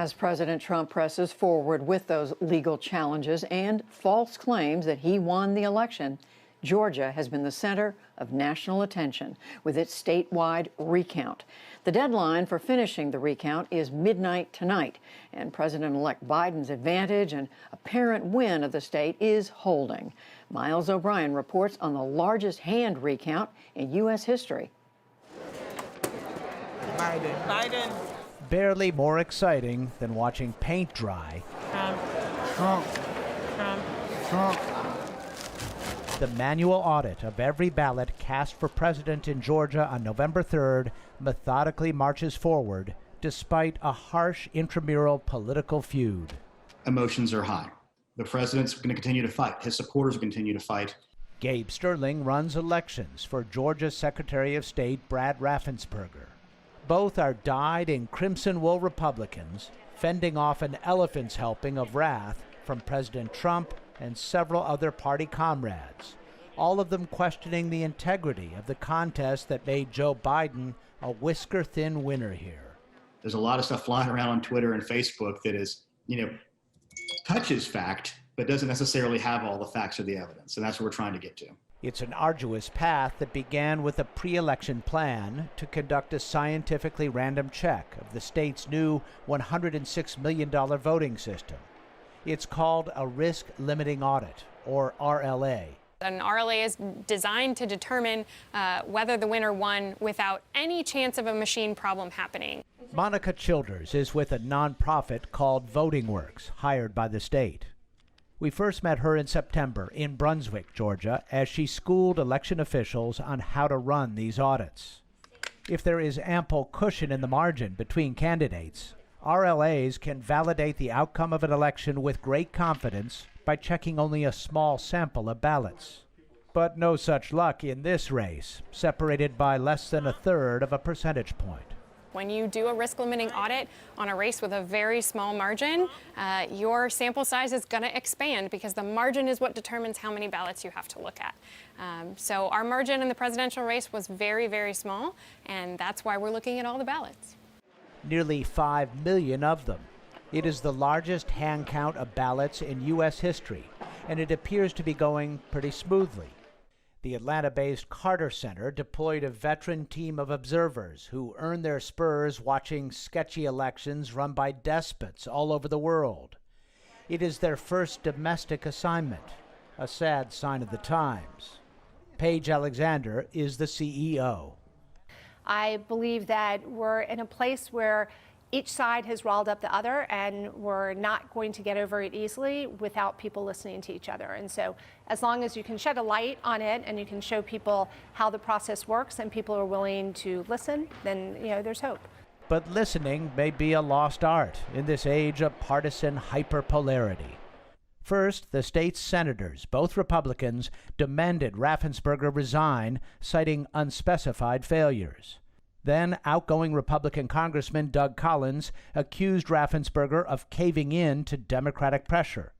As President Trump presses forward with those legal challenges and false claims that he won the election, Georgia has been the center of national attention with its statewide recount. The deadline for finishing the recount is midnight tonight, and President-elect Biden's advantage and apparent win of the state is holding. Miles O'Brien reports on the largest hand recount in U.S. history. Biden. Barely more exciting than watching paint dry. Trump. The manual audit of every ballot cast for president in Georgia on November 3rd methodically marches forward despite a harsh intramural political feud. Emotions are high. The president's going to continue to fight. His supporters will continue to fight. Gabe Sterling runs elections for Georgia's Secretary of State Brad Raffensperger. Both are dyed-in crimson wool Republicans, fending off an elephant's helping of wrath from President Trump and several other party comrades, all of them questioning the integrity of the contest that made Joe Biden a whisker-thin winner here. There's a lot of stuff flying around on Twitter and Facebook that is, touches fact, but doesn't necessarily have all the facts or the evidence, and that's what we're trying to get to. It's an arduous path that began with a pre-election plan to conduct a scientifically random check of the state's new $106 million voting system. It's called a risk-limiting audit, or RLA. An RLA is designed to determine whether the winner won without any chance of a machine problem happening. Monica Childers is with a nonprofit called Voting Works, hired by the state. We first met her in September in Brunswick, Georgia, as she schooled election officials on how to run these audits. If there is ample cushion in the margin between candidates, RLAs can validate the outcome of an election with great confidence by checking only a small sample of ballots. But no such luck in this race, separated by less than a third of a percentage point. When you do a risk-limiting audit on a race with a very small margin, your sample size is going to expand because the margin is what determines how many ballots you have to look at. So our margin in the presidential race was very, very small, and that's why we're looking at all the ballots. Nearly 5 million of them. It is the largest hand count of ballots in U.S. history, and it appears to be going pretty smoothly. The Atlanta-based Carter Center deployed a veteran team of observers who earned their spurs watching sketchy elections run by despots all over the world. It is their first domestic assignment, a sad sign of the times. Paige Alexander is the CEO. I believe that we're in a place where each side has riled up the other, and we're not going to get over it easily without people listening to each other. And so as long as you can shed a light on it and you can show people how the process works and people are willing to listen, then there's hope. But listening may be a lost art in this age of partisan hyperpolarity. First, the state's senators, both Republicans, demanded Raffensperger resign, citing unspecified failures. Then, outgoing Republican Congressman Doug Collins accused Raffensperger of caving in to Democratic pressure.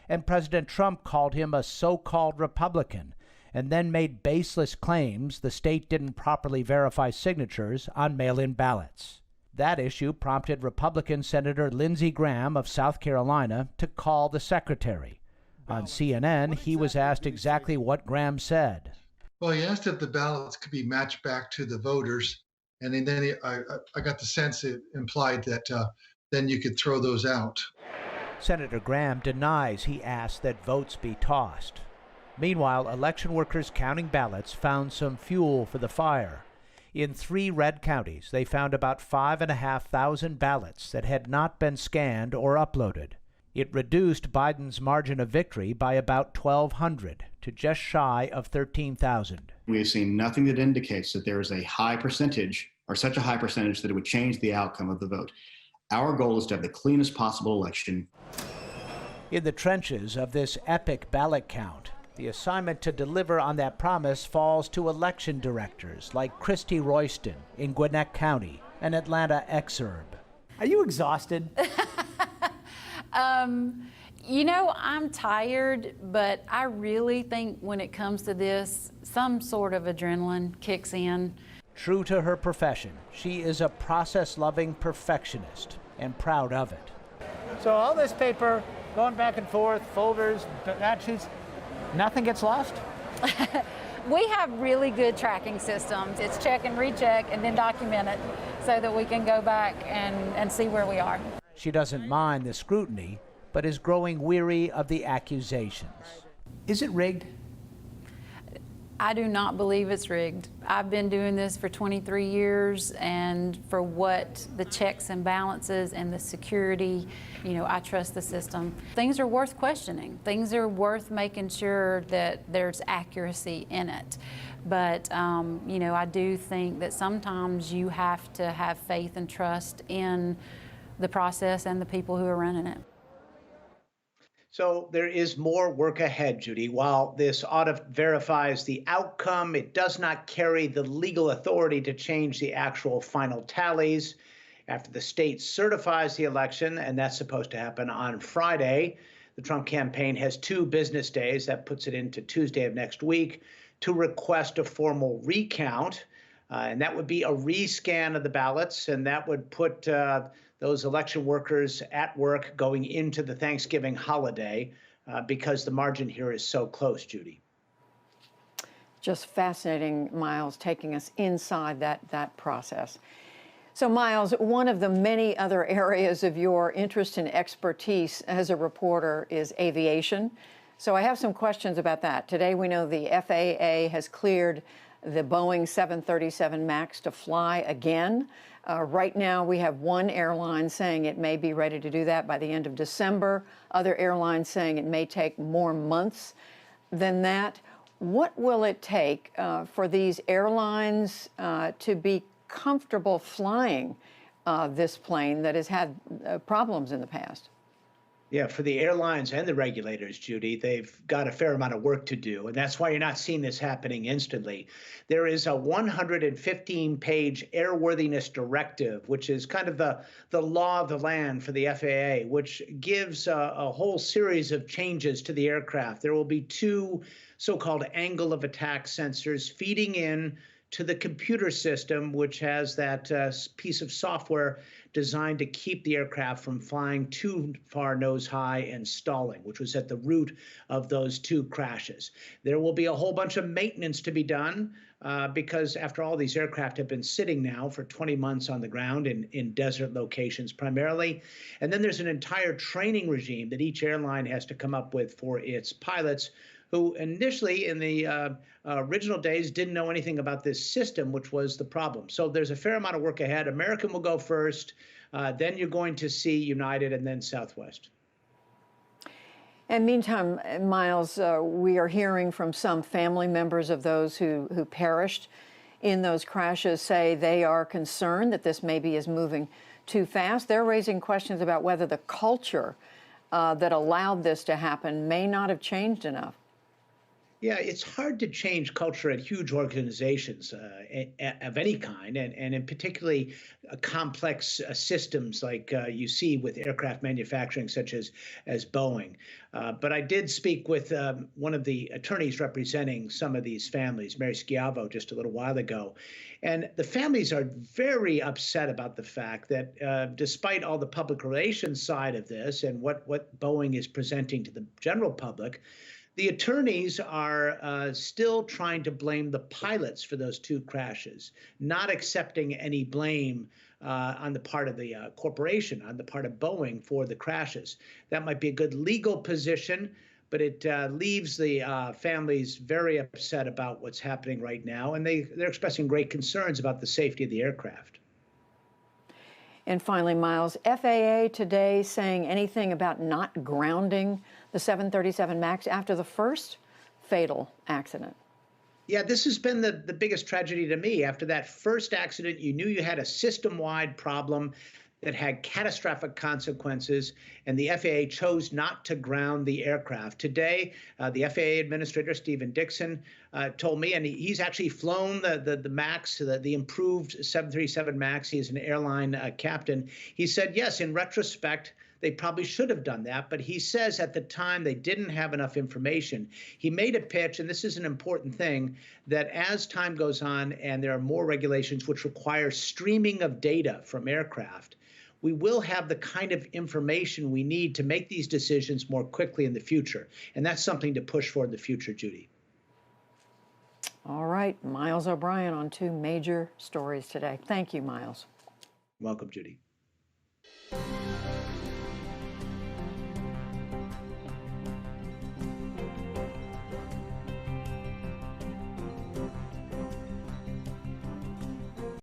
And President Trump called him a so-called Republican, and then made baseless claims the state didn't properly verify signatures on mail-in ballots. That issue prompted Republican Senator Lindsey Graham of South Carolina to call the secretary. On CNN, he was asked exactly what Graham said. Well, he asked if the ballots could be matched back to the voters. And then I got the sense it implied that then you could throw those out. Senator Graham denies he asked that votes be tossed. Meanwhile, election workers counting ballots found some fuel for the fire. In 3 red counties, they found about 5,500 ballots that had not been scanned or uploaded. It reduced Biden's margin of victory by about 1,200 to just shy of 13,000. We have seen nothing that indicates that there is a high percentage, or such a high percentage that it would change the outcome of the vote. Our goal is to have the cleanest possible election. In the trenches of this epic ballot count, the assignment to deliver on that promise falls to election directors like Christy Royston in Gwinnett County and Atlanta exurb. Are you exhausted? I'm tired, but I really think when it comes to this, some sort of adrenaline kicks in. True to her profession, she is a process-loving perfectionist and proud of it. So all this paper going back and forth, folders, batch sheets, nothing gets lost? We have really good tracking systems. It's check and recheck and then document it so that we can go back and see where we are. She doesn't mind the scrutiny, but is growing weary of the accusations. Is it rigged? I do not believe it's rigged. I've been doing this for 23 years, and for what the checks and balances and the security, I trust the system. Things are worth questioning. Things are worth making sure that there's accuracy in it. But, I do think that sometimes you have to have faith and trust in the process and the people who are running it. So there is more work ahead, Judy. While this audit verifies the outcome, it does not carry the legal authority to change the actual final tallies. After the state certifies the election, and that's supposed to happen on Friday, the Trump campaign has 2 business days, that puts it into Tuesday of next week, to request a formal recount. And that would be a rescan of the ballots, and that would put those election workers at work going into the Thanksgiving holiday because the margin here is so close, Judy. Just fascinating, Miles, taking us inside that process. So, Miles, one of the many other areas of your interest and expertise as a reporter is aviation. So I have some questions about that. Today, we know the FAA has cleared the Boeing 737 MAX to fly again. Right now, we have one airline saying it may be ready to do that by the end of December. Other airlines saying it may take more months than that. What will it take for these airlines to be comfortable flying this plane that has had problems in the past? Yeah, for the airlines and the regulators, Judy, they've got a fair amount of work to do. And that's why you're not seeing this happening instantly. There is a 115-page airworthiness directive, which is kind of the law of the land for the FAA, which gives a whole series of changes to the aircraft. There will be 2 so-called angle of attack sensors feeding in to the computer system, which has that piece of software designed to keep the aircraft from flying too far nose high and stalling, which was at the root of those 2 crashes. There will be a whole bunch of maintenance to be done because, after all, these aircraft have been sitting now for 20 months on the ground in desert locations primarily. And then there's an entire training regime that each airline has to come up with for its pilots, who initially in the original days didn't know anything about this system, which was the problem. So there's a fair amount of work ahead. American will go first, then you're going to see United, and then Southwest. And meantime, Miles, we are hearing from some family members of those who perished in those crashes say they are concerned that this maybe is moving too fast. They're raising questions about whether the culture that allowed this to happen may not have changed enough. Yeah, it's hard to change culture at huge organizations of any kind, and in particularly complex systems like you see with aircraft manufacturing, such as Boeing. But I did speak with one of the attorneys representing some of these families, Mary Schiavo, just a little while ago. And the families are very upset about the fact that despite all the public relations side of this and what Boeing is presenting to the general public, the attorneys are still trying to blame the pilots for those 2 crashes, not accepting any blame on the part of the corporation, on the part of Boeing for the crashes. That might be a good legal position, but it leaves the families very upset about what's happening right now, and they're expressing great concerns about the safety of the aircraft. And finally, Miles, FAA today saying anything about not grounding the 737 MAX after the first fatal accident? Yeah, this has been the biggest tragedy to me. After that first accident, you knew you had a system-wide problem that had catastrophic consequences, and the FAA chose not to ground the aircraft. Today, the FAA Administrator, Stephen Dixon, told me, and he's actually flown the MAX, the improved 737 MAX. He is an airline captain. He said, yes, in retrospect, they probably should have done that, but he says at the time they didn't have enough information. He made a pitch, and this is an important thing, that as time goes on and there are more regulations which require streaming of data from aircraft, we will have the kind of information we need to make these decisions more quickly in the future. And that's something to push for in the future, Judy. All right, Miles O'Brien on 2 major stories today. Thank you, Miles. Welcome, Judy.